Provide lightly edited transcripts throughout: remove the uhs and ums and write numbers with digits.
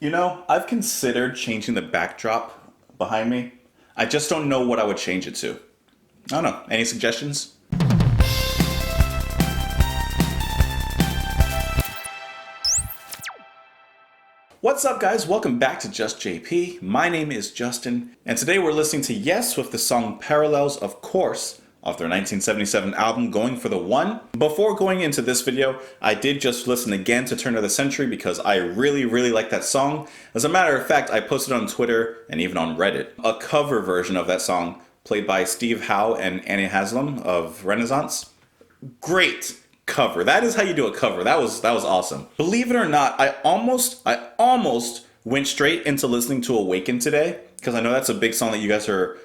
You know, I've considered changing the backdrop behind me. I just don't know what I would change it to. I don't know. Any suggestions? What's up, guys? Welcome back to Just JP. My name is Justin, and today we're listening to Yes with the song Parallels, of course, off their 1977 album Going for the One. Before going into this video, I did just listen again to Turn of the Century because I really like that song. As a matter of fact, I posted on Twitter and even on Reddit a cover version of that song played by Steve Howe and Annie Haslam of Renaissance. Great cover. That is how you do a cover. That was awesome. Believe it or not, I almost went straight into listening to Awaken today because I know that's a big song that you guys are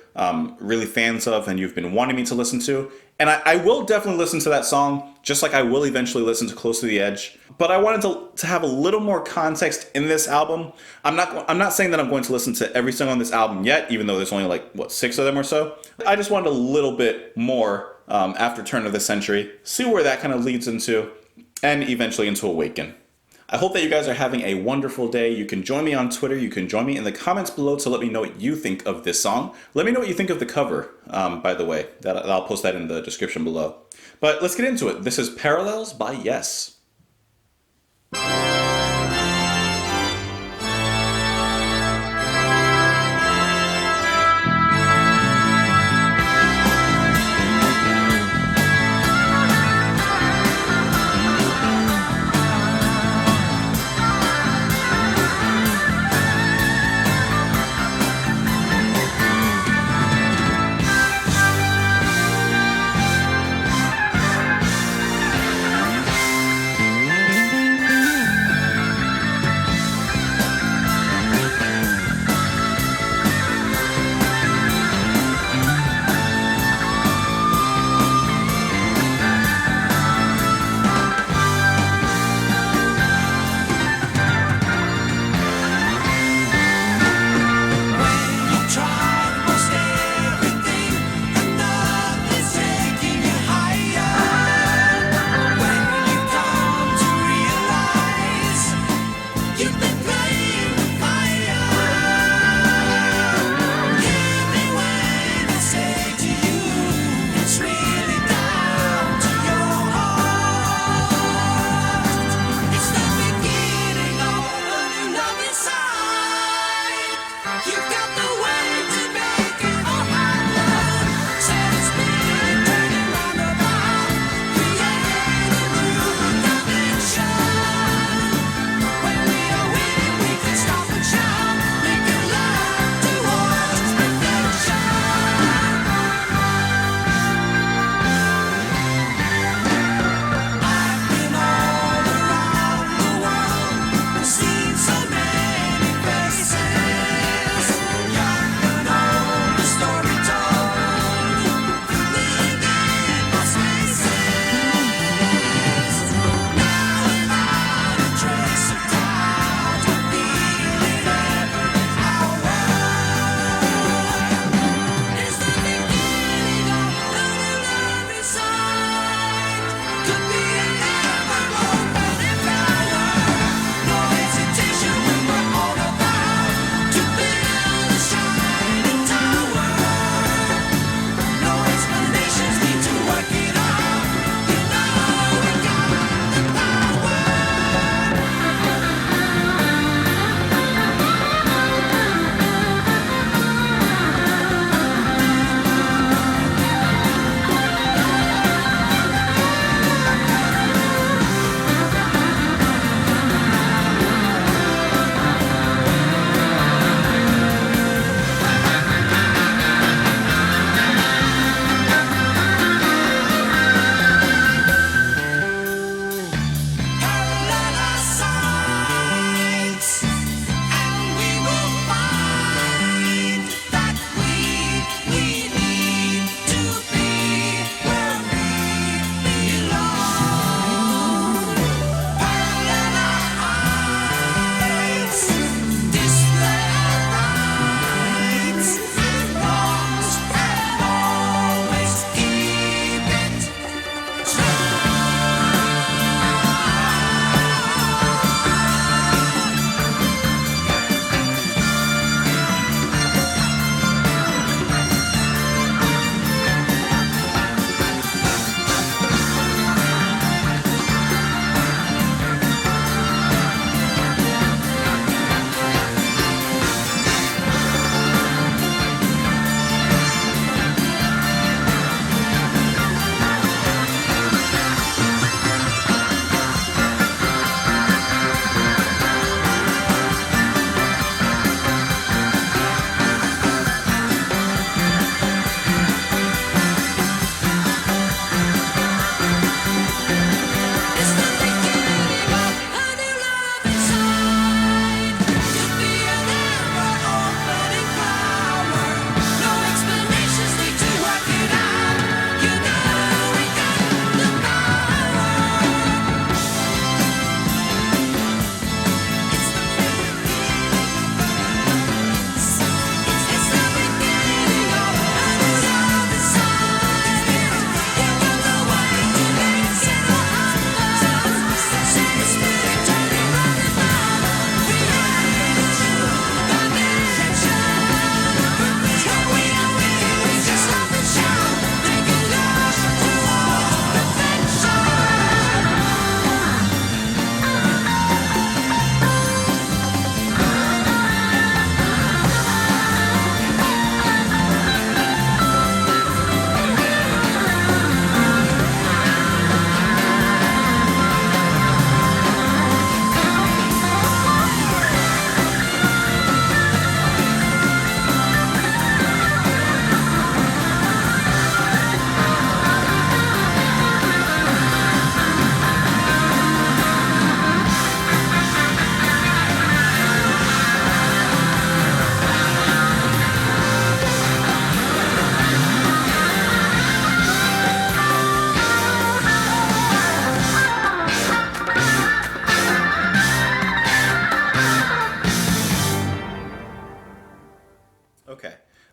really fans of and you've been wanting me to listen to. And I will definitely listen to that song, just like I will eventually listen to Close to the Edge. But I wanted to have a little more context in this album. I'm not saying that I'm going to listen to every song on this album yet, even though there's only like, 6 of them or so. I just wanted a little bit more after Turn of the Century, see where that kind of leads into, and eventually into Awaken. I hope that you guys are having a wonderful day. You can join me on Twitter. You can join me in the comments below to let me know what you think of this song. Let me know what you think of the cover, by the way. I'll post that in the description below. But let's get into it. This is Parallels by Yes.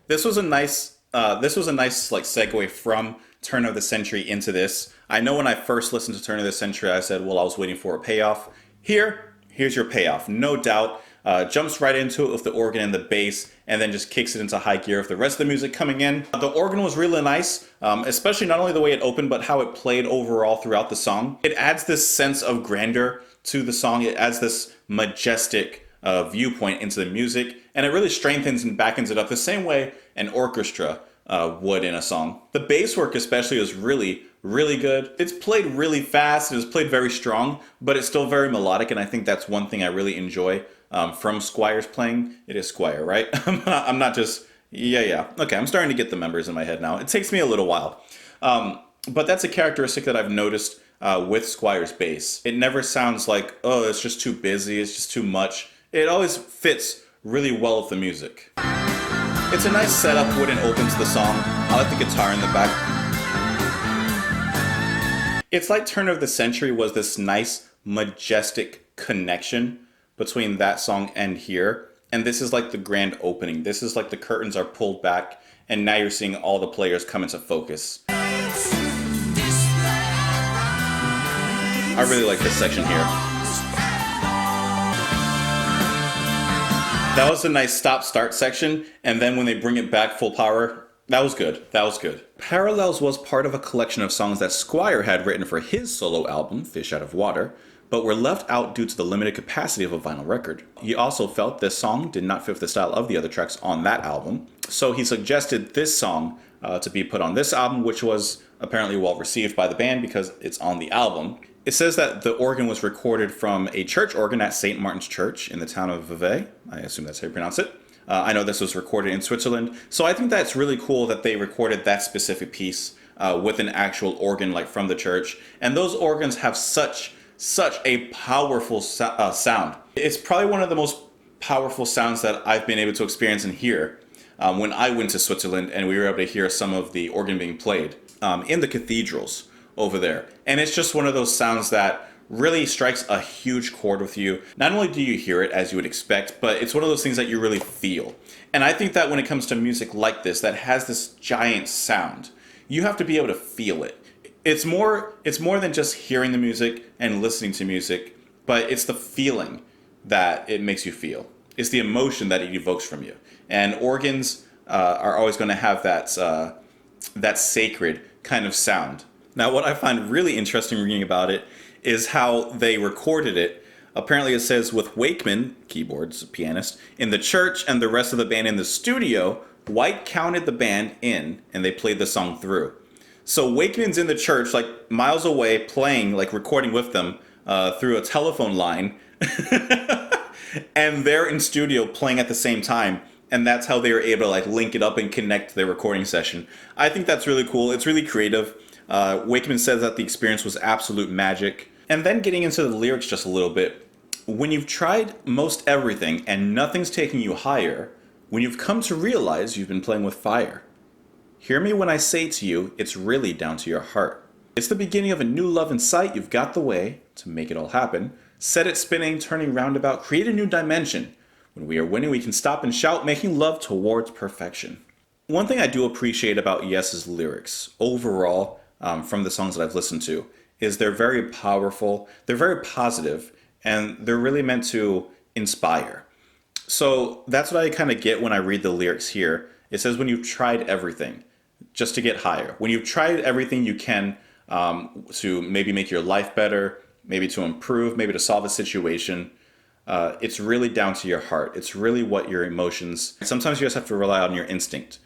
This was a nice like segue from Turn of the Century into this. I know when I first listened to Turn of the Century, I said, well, I was waiting for a payoff. Here's your payoff, no doubt. Jumps right into it with the organ and the bass, and then just kicks it into high gear with the rest of the music coming in. The organ was really nice, especially not only the way it opened, but how it played overall throughout the song. It adds this sense of grandeur to the song. It adds this majestic viewpoint into the music, and it really strengthens and backens it up the same way an orchestra would in a song. The bass work especially is really, really good. It's played really fast, it is played very strong, but it's still very melodic, and I think that's one thing I really enjoy from Squire's playing. It is Squire, right? I'm not just, yeah. Okay, I'm starting to get the members in my head now. It takes me a little while. But that's a characteristic that I've noticed with Squire's bass. It never sounds like, oh, it's just too busy, it's just too much. It always fits really well with the music. It's a nice setup when it opens the song. I like the guitar in the back. It's like Turn of the Century was this nice, majestic connection between that song and here. And this is like the grand opening. This is like the curtains are pulled back, and now you're seeing all the players come into focus. I really like this section here. That was a nice stop-start section, and then when they bring it back full power, that was good. That was good. Parallels was part of a collection of songs that Squire had written for his solo album, Fish Out of Water, but were left out due to the limited capacity of a vinyl record. He also felt this song did not fit with the style of the other tracks on that album, so he suggested this song to be put on this album, which was apparently well received by the band because it's on the album. It says that the organ was recorded from a church organ at St. Martin's Church in the town of Vevey. I assume that's how you pronounce it. I know this was recorded in Switzerland, so I think that's really cool that they recorded that specific piece with an actual organ like from the church. And those organs have such a powerful sound. It's probably one of the most powerful sounds that I've been able to experience and hear when I went to Switzerland and we were able to hear some of the organ being played in the cathedrals over there. And it's just one of those sounds that really strikes a huge chord with you. Not only do you hear it as you would expect, but it's one of those things that you really feel. And I think that when it comes to music like this, that has this giant sound, you have to be able to feel it. It's more than just hearing the music and listening to music, but it's the feeling that it makes you feel. It's the emotion that it evokes from you. And organs are always going to have that sacred kind of sound. Now, what I find really interesting reading about it is how they recorded it. Apparently it says with Wakeman, keyboards, pianist, in the church and the rest of the band in the studio, White counted the band in and they played the song through. So Wakeman's in the church, like miles away, playing, like recording with them through a telephone line. And they're in studio playing at the same time. And that's how they were able to like link it up and connect their recording session. I think that's really cool. It's really creative. Wakeman says that the experience was absolute magic. And then getting into the lyrics just a little bit. When you've tried most everything and nothing's taking you higher, when you've come to realize you've been playing with fire. Hear me when I say to you, it's really down to your heart. It's the beginning of a new love in sight. You've got the way to make it all happen. Set it spinning, turning roundabout, create a new dimension. When we are winning, we can stop and shout, making love towards perfection. One thing I do appreciate about Yes's lyrics, overall, from the songs that I've listened to, is they're very powerful, they're very positive, and they're really meant to inspire. So that's what I kind of get when I read the lyrics here. It says when you've tried everything, just to get higher. When you've tried everything you can to maybe make your life better, maybe to improve, maybe to solve a situation, it's really down to your heart. It's really what your emotions, sometimes you just have to rely on your instinct.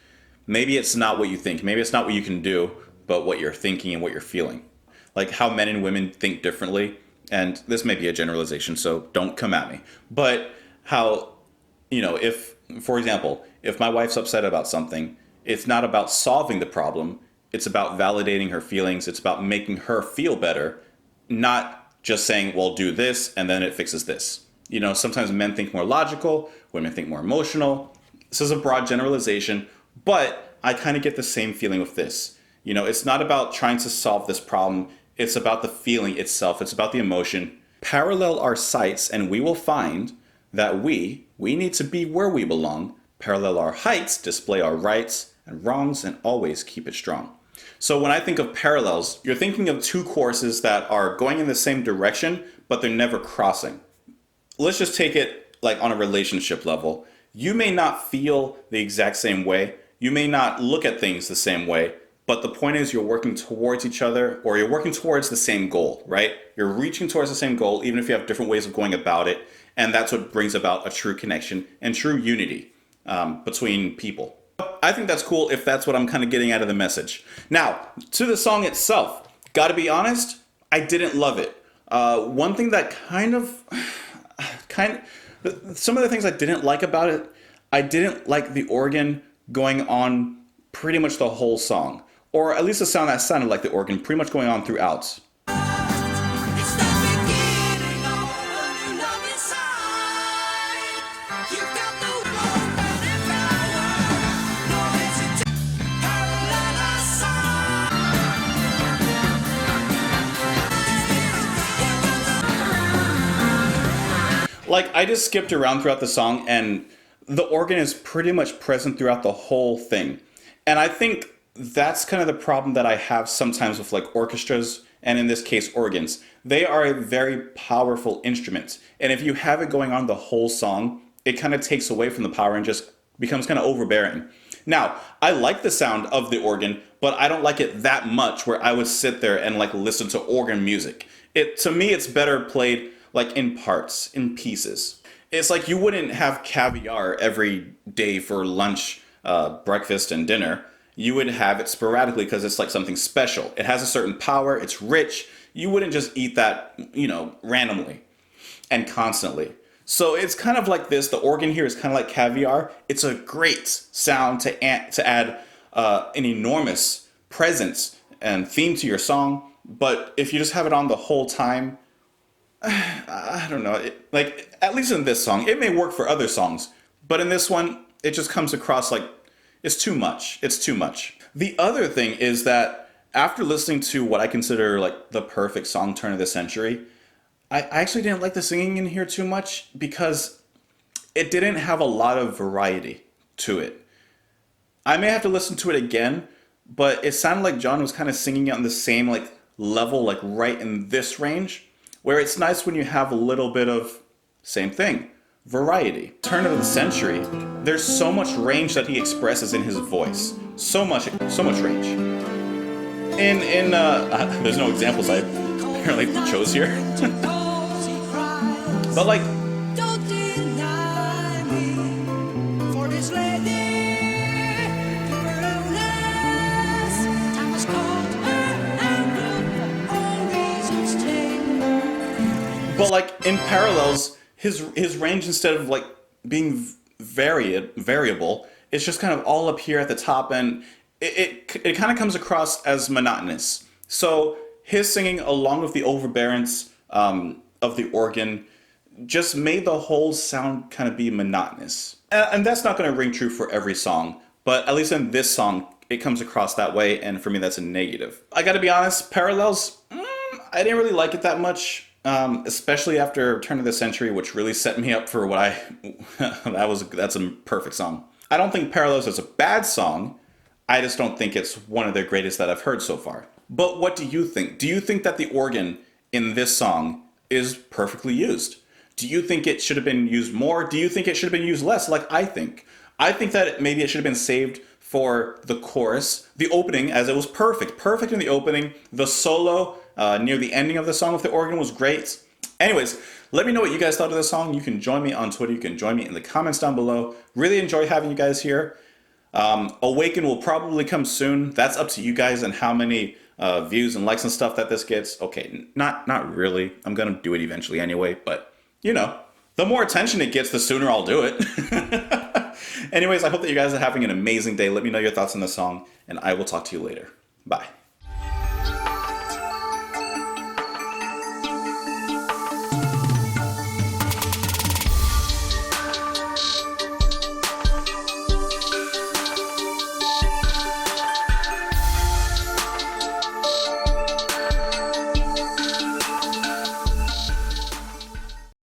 Maybe it's not what you think. Maybe it's not what you can do, but what you're thinking and what you're feeling. Like how men and women think differently. And this may be a generalization, so don't come at me. But how, if, for example, if my wife's upset about something, it's not about solving the problem. It's about validating her feelings. It's about making her feel better, not just saying, well, do this, and then it fixes this. Sometimes men think more logical, women think more emotional. This is a broad generalization, but I kind of get the same feeling with this. It's not about trying to solve this problem. It's about the feeling itself. It's about the emotion. Parallel our sights, and we will find that we need to be where we belong, Parallel our heights, display our rights and wrongs, and always keep it strong. So when I think of parallels, you're thinking of two courses that are going in the same direction, but they're never crossing. Let's just take it like on a relationship level. You may not feel the exact same way. You may not look at things the same way, but the point is you're working towards each other, or you're working towards the same goal, right? You're reaching towards the same goal, even if you have different ways of going about it. And that's what brings about a true connection and true unity between people. I think that's cool if that's what I'm kind of getting out of the message. Now, to the song itself, gotta be honest, I didn't love it. One thing that some of the things I didn't like about it, I didn't like the organ going on pretty much the whole song. Or at least a sound that sounded like the organ pretty much going on throughout. Like, I just skipped around throughout the song, and the organ is pretty much present throughout the whole thing. And I think that's kind of the problem that I have sometimes with like orchestras, and in this case organs. They are a very powerful instrument, and if you have it going on the whole song, it kind of takes away from the power and just becomes kind of overbearing. Now, I like the sound of the organ, but I don't like it that much where I would sit there and like listen to organ music. To me, it's better played like in parts, in pieces. It's like you wouldn't have caviar every day for lunch, breakfast, and dinner. You would have it sporadically because it's like something special. It has a certain power, it's rich. You wouldn't just eat that, randomly and constantly. So it's kind of like this. The organ here is kind of like caviar. It's a great sound to add an enormous presence and theme to your song. But if you just have it on the whole time, I don't know. Like, at least in this song, it may work for other songs, but in this one, it just comes across like it's too much. It's too much. The other thing is that after listening to what I consider like the perfect song turn of the century, I actually didn't like the singing in here too much because it didn't have a lot of variety to it. I may have to listen to it again, but it sounded like John was kind of singing it on the same like level, like right in this range, where it's nice when you have a little bit of same thing, variety. Turn of the century, there's so much range that he expresses in his voice. So much range. There's no examples I apparently chose here. But like, don't deny me for this lady. Time was cold and for all reasons taken. but like in parallels, his range, instead of like being variable, it's just kind of all up here at the top, and it kind of comes across as monotonous. So his singing, along with the overbearance of the organ, just made the whole sound kind of be monotonous. And that's not going to ring true for every song, but at least in this song, it comes across that way, and for me, that's a negative. I gotta be honest, Parallels, I didn't really like it that much, especially after Turn of the Century, which really set me up for what that's a perfect song. I don't think Parallels is a bad song, I just don't think it's one of the greatest that I've heard so far. But what do you think? Do you think that the organ in this song is perfectly used? Do you think it should have been used more? Do you think it should have been used less, like I think? I think that maybe it should have been saved for the chorus. The opening, as it was perfect. Perfect in the opening. The solo near the ending of the song with the organ was great. Anyways, let me know what you guys thought of the song. You can join me on Twitter. You can join me in the comments down below. Really enjoy having you guys here. Awaken will probably come soon. That's up to you guys and how many views and likes and stuff that this gets. Okay, not really. I'm going to do it eventually anyway, but the more attention it gets, the sooner I'll do it. Anyways, I hope that you guys are having an amazing day. Let me know your thoughts on the song, and I will talk to you later. Bye.